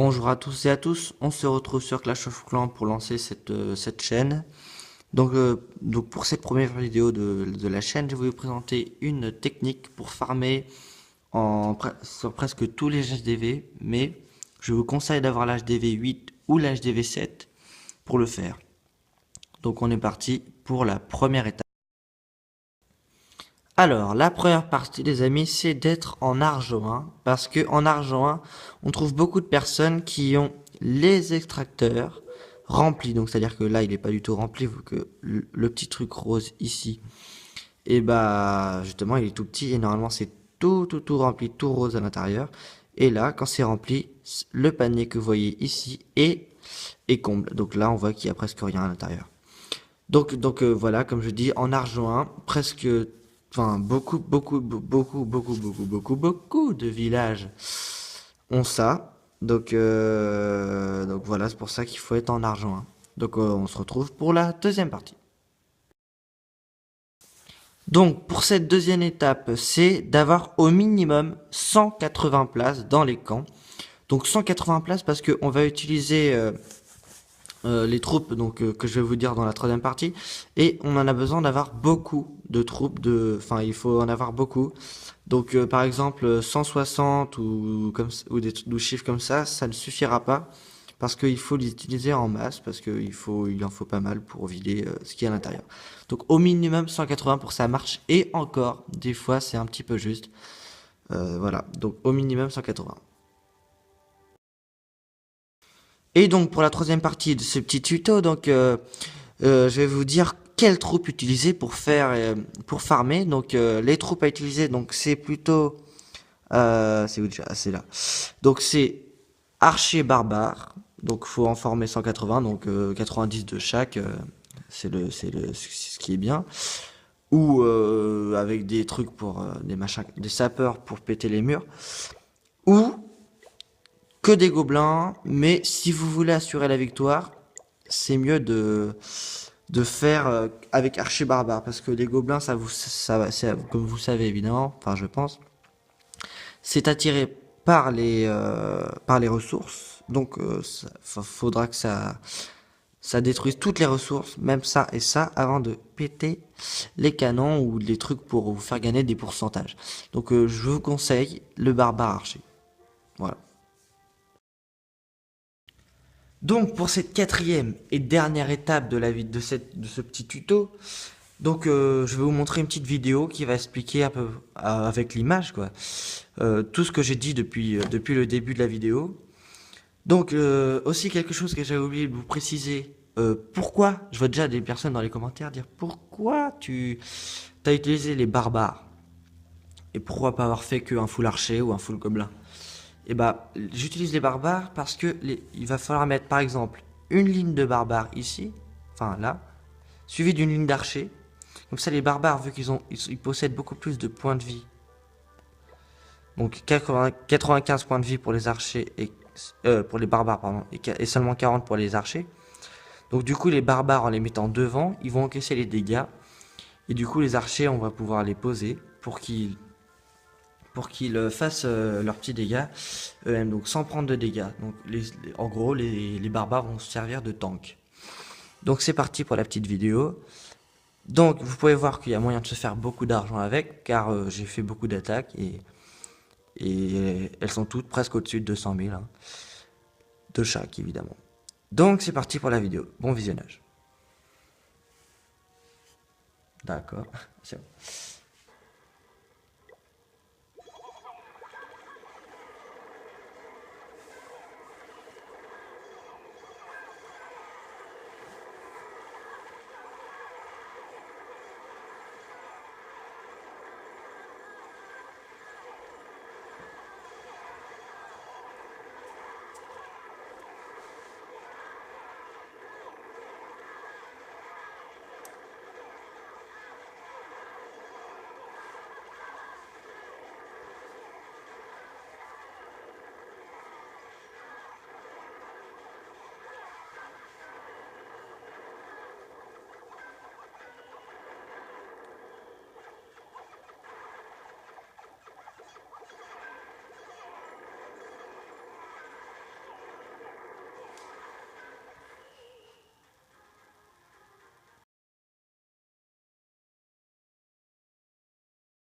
Bonjour à tous et à tous, on se retrouve sur Clash of Clans pour lancer cette chaîne. Donc pour cette première vidéo de la chaîne, je vais vous présenter une technique pour farmer sur presque tous les HDV, mais je vous conseille d'avoir l'HDV 8 ou l'HDV 7 pour le faire. Donc on est parti pour la première étape. Alors, la première partie, les amis, c'est d'être en argent 1, parce que en argent 1, on trouve beaucoup de personnes qui ont les extracteurs remplis. Donc, c'est-à-dire que là, il n'est pas du tout rempli, vu que le petit truc rose ici, et bah, justement, il est tout petit, et normalement, c'est tout rempli, tout rose à l'intérieur. Et là, quand c'est rempli, le panier que vous voyez ici est comble. Donc là, on voit qu'il y a presque rien à l'intérieur. Voilà, comme je dis, en argent 1, presque, enfin, beaucoup de villages ont ça. Donc voilà, c'est pour ça qu'il faut être en argent 1. On se retrouve pour la deuxième partie. Donc pour cette deuxième étape, c'est d'avoir au minimum 180 places dans les camps. Donc 180 places parce qu'on va utiliser les troupes que je vais vous dire dans la troisième partie, et on en a besoin d'avoir beaucoup de troupes, enfin il faut en avoir beaucoup. Par exemple 160 ou des chiffres comme ça ne suffira pas, parce qu'il faut les utiliser en masse, parce il en faut pas mal pour vider ce qui est à l'intérieur. Donc au minimum 180 pour que ça marche, et encore des fois c'est un petit peu juste. Voilà, donc au minimum 180. Et donc pour la troisième partie de ce petit tuto, je vais vous dire quelles troupes utiliser pour farmer. Les troupes à utiliser, donc c'est plutôt c'est où déjà? Ah, c'est là. Donc c'est archer barbare. Donc faut en former 180, 90 de chaque. C'est ce qui est bien. Ou avec des trucs pour des machins, des sapeurs pour péter les murs. Ou que des gobelins, mais si vous voulez assurer la victoire, c'est mieux de faire avec archer barbare, parce que les gobelins, comme vous savez évidemment, enfin je pense, c'est attiré par les ressources. Faudra que ça détruise toutes les ressources, même ça et ça, avant de péter les canons ou les trucs pour vous faire gagner des pourcentages. Je vous conseille le barbare archer. Voilà. Donc pour cette quatrième et dernière étape de la vie de ce petit tuto, je vais vous montrer une petite vidéo qui va expliquer un peu avec l'image quoi, tout ce que j'ai dit depuis le début de la vidéo. Aussi quelque chose que j'avais oublié de vous préciser, pourquoi, je vois déjà des personnes dans les commentaires dire pourquoi tu as utilisé les barbares et pourquoi pas avoir fait qu'un full archer ou un full gobelin. Et bah, j'utilise les barbares parce que il va falloir mettre par exemple une ligne de barbares ici, enfin là, suivie d'une ligne d'archers. Comme ça, les barbares, vu ils possèdent beaucoup plus de points de vie. Donc 95 points de vie pour les archers et pour les barbares, pardon, et seulement 40 pour les archers. Donc du coup, les barbares, en les mettant devant, ils vont encaisser les dégâts. Et du coup, les archers, on va pouvoir les poser pour qu'ils fassent leurs petits dégâts eux-mêmes, donc sans prendre de dégâts. En gros, les barbares vont se servir de tank. Donc c'est parti pour la petite vidéo. Donc vous pouvez voir qu'il y a moyen de se faire beaucoup d'argent avec, car j'ai fait beaucoup d'attaques et elles sont toutes presque au-dessus de 200 000, hein, de chaque évidemment. Donc c'est parti pour la vidéo, bon visionnage. D'accord, c'est bon.